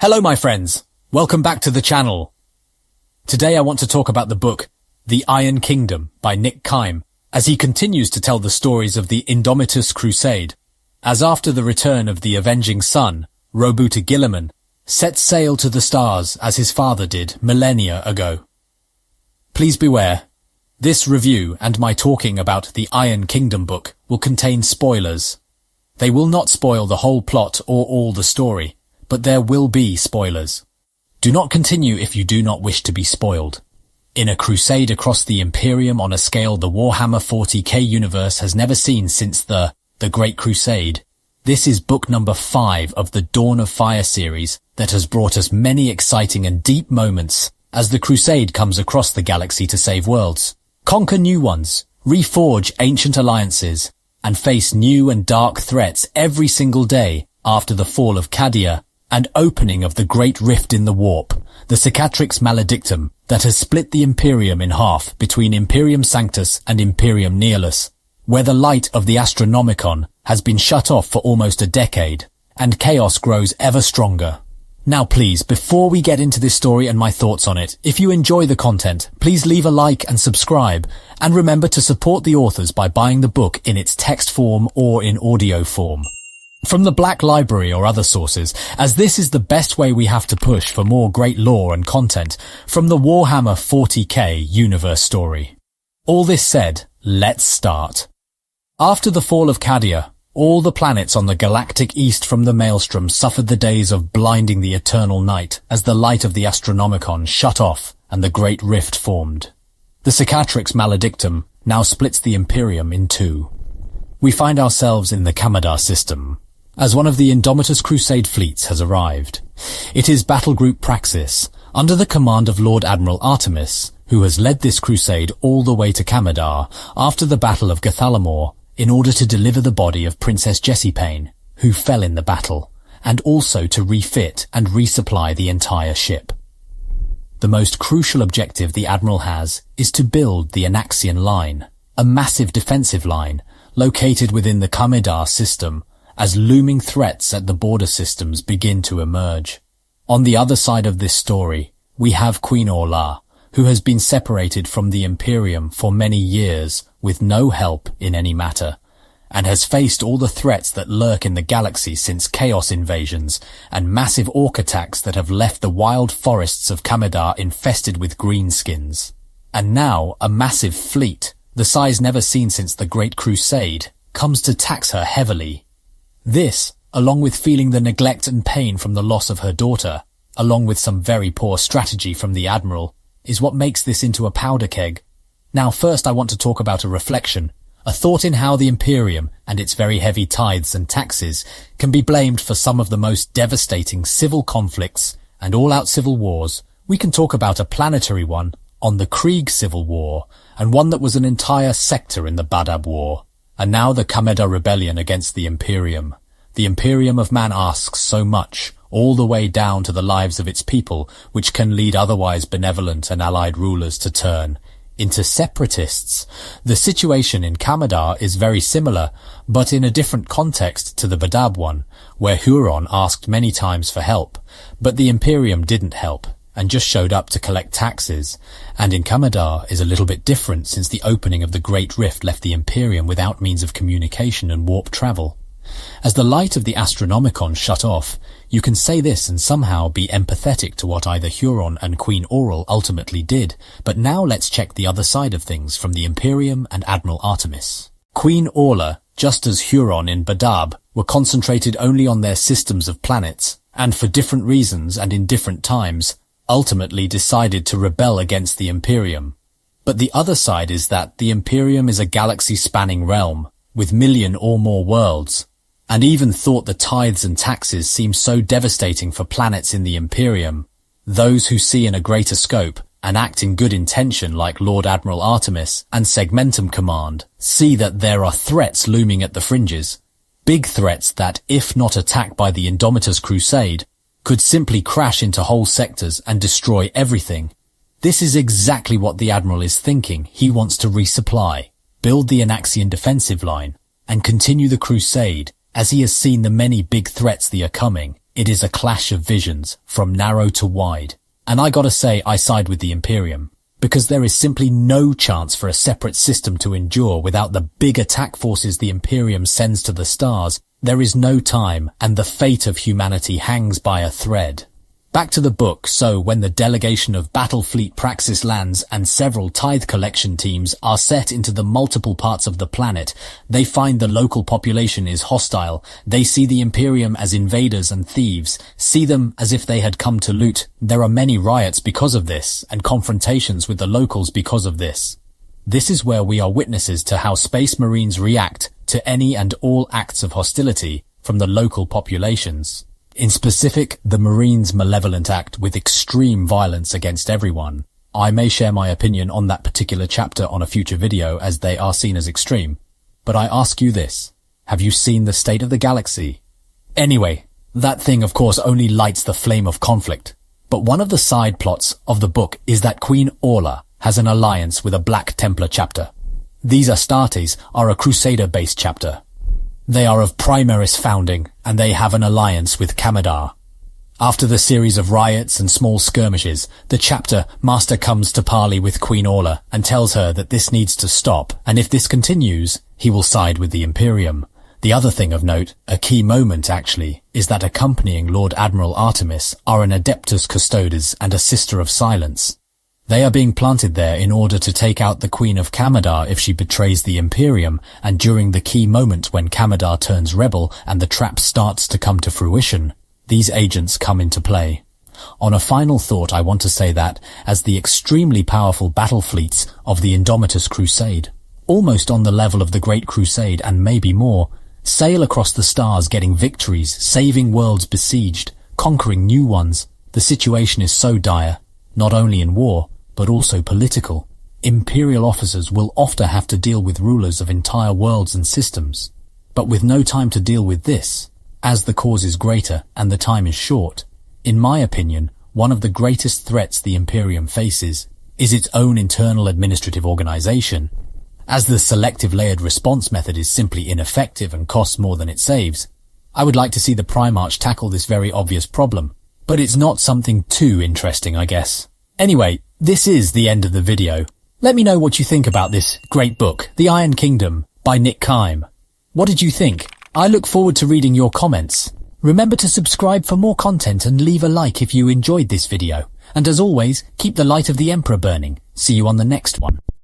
Hello my friends, welcome back to the channel. Today I want to talk about the book, The Iron Kingdom by Nick Kime, as he continues to tell the stories of the Indomitus Crusade, as after the return of the avenging son, Robuta Guilliman, set sail to the stars as his father did millennia ago. Please beware, this review and my talking about the Iron Kingdom book will contain spoilers. They will not spoil the whole plot or all the story, but there will be spoilers. Do not continue if you do not wish to be spoiled. In a crusade across the Imperium on a scale the Warhammer 40k universe has never seen since the Great Crusade, this is book number 5 of the Dawn of Fire series that has brought us many exciting and deep moments as the crusade comes across the galaxy to save worlds, conquer new ones, reforge ancient alliances, and face new and dark threats every single day after the fall of Cadia and opening of the Great Rift in the Warp, the Cicatrix Maledictum that has split the Imperium in half between Imperium Sanctus and Imperium Nihilus, where the light of the Astronomicon has been shut off for almost a decade, and chaos grows ever stronger. Now please, before we get into this story and my thoughts on it, if you enjoy the content, please leave a like and subscribe, and remember to support the authors by buying the book in its text form or in audio form from the Black Library or other sources, as this is the best way we have to push for more great lore and content from the Warhammer 40k universe story. All this said, let's start. After the fall of Cadia, all the planets on the galactic east from the Maelstrom suffered the days of blinding the eternal night as the light of the Astronomicon shut off and the Great Rift formed. The Cicatrix Maledictum now splits the Imperium in two. We find ourselves in the Kamadar system, as one of the Indomitus Crusade fleets has arrived. It is Battle Group Praxis, under the command of Lord Admiral Artemis, who has led this crusade all the way to Kamadar after the Battle of Gathalamor in order to deliver the body of Princess Jessipane, who fell in the battle, and also to refit and resupply the entire ship. The most crucial objective the Admiral has is to build the Anaxian Line, a massive defensive line located within the Kamadar system, as looming threats at the border systems begin to emerge. On the other side of this story, we have Queen Orla, who has been separated from the Imperium for many years with no help in any matter, and has faced all the threats that lurk in the galaxy since chaos invasions and massive orc attacks that have left the wild forests of Kamadar infested with greenskins. And now a massive fleet, the size never seen since the Great Crusade, comes to tax her heavily. This, along with feeling the neglect and pain from the loss of her daughter, along with some very poor strategy from the Admiral, is what makes this into a powder keg. Now first I want to talk about a reflection, a thought in how the Imperium and its very heavy tithes and taxes can be blamed for some of the most devastating civil conflicts and all-out civil wars. We can talk about a planetary one on the Krieg Civil War, and one that was an entire sector in the Badab War. And now the Kamadar Rebellion against the Imperium. The Imperium of man asks so much, all the way down to the lives of its people, which can lead otherwise benevolent and allied rulers to turn into separatists. The situation in Kamadar is very similar, but in a different context to the Badab one, where Huron asked many times for help, but the Imperium didn't help, and just showed up to collect taxes, and in Kamadar is a little bit different since the opening of the Great Rift left the Imperium without means of communication and warp travel. As the light of the Astronomicon shut off, you can say this and somehow be empathetic to what either Huron and Queen Oral ultimately did, but now let's check the other side of things from the Imperium and Admiral Artemis. Queen Orla, just as Huron in Badab, were concentrated only on their systems of planets, and for different reasons and in different times, ultimately decided to rebel against the Imperium. But the other side is that the Imperium is a galaxy-spanning realm, with million or more worlds, and even thought the tithes and taxes seem so devastating for planets in the Imperium. Those who see in a greater scope, and act in good intention like Lord Admiral Artemis and Segmentum Command, see that there are threats looming at the fringes. Big threats that, if not attacked by the Indomitus Crusade, could simply crash into whole sectors and destroy everything. This is exactly what the Admiral is thinking. He wants to resupply, build the Anaxian defensive line, and continue the crusade, as he has seen the many big threats that are coming, It is a clash of visions, from narrow to wide. And I gotta say, I side with the Imperium, because there is simply no chance for a separate system to endure without the big attack forces the Imperium sends to the stars. There is no time, and the fate of humanity hangs by a thread. Back to the book. So when the delegation of Battlefleet Praxis lands and several tithe collection teams are set into the multiple parts of the planet, they find the local population is hostile. They see the Imperium as invaders and thieves, see them as if they had come to loot. There are many riots because of this, and confrontations with the locals because of this. This is where we are witnesses to how Space Marines react to any and all acts of hostility from the local populations. In specific, the Marines' malevolent act with extreme violence against everyone. I may share my opinion on that particular chapter on a future video as they are seen as extreme. But I ask you this, have you seen the state of the galaxy? Anyway, that thing of course only lights the flame of conflict. But one of the side plots of the book is that Queen Orla has an alliance with a Black Templar chapter. These Astartes are a Crusader-based chapter. They are of Primaris founding, and they have an alliance with Kamadar. After the series of riots and small skirmishes, the chapter master comes to parley with Queen Orla and tells her that this needs to stop, and if this continues, he will side with the Imperium. The other thing of note, a key moment actually, is that accompanying Lord Admiral Artemis are an Adeptus Custodes and a Sister of Silence. They are being planted there in order to take out the Queen of Kamadar if she betrays the Imperium, and during the key moment when Kamadar turns rebel and the trap starts to come to fruition, these agents come into play. On a final thought, I want to say that, as the extremely powerful battle fleets of the Indomitus Crusade, almost on the level of the Great Crusade and maybe more, sail across the stars getting victories, saving worlds besieged, conquering new ones, the situation is so dire, not only in war, but also political. Imperial officers will often have to deal with rulers of entire worlds and systems. But with no time to deal with this, as the cause is greater and the time is short, in my opinion, one of the greatest threats the Imperium faces is its own internal administrative organization. As the selective layered response method is simply ineffective and costs more than it saves, I would like to see the Primarch tackle this very obvious problem. But it's not something too interesting, I guess. Anyway, this is the end of the video. Let me know what you think about this great book, The Iron Kingdom, by Nick Kime. What did you think? I look forward to reading your comments. Remember to subscribe for more content and leave a like if you enjoyed this video. And as always, keep the light of the Emperor burning. See you on the next one.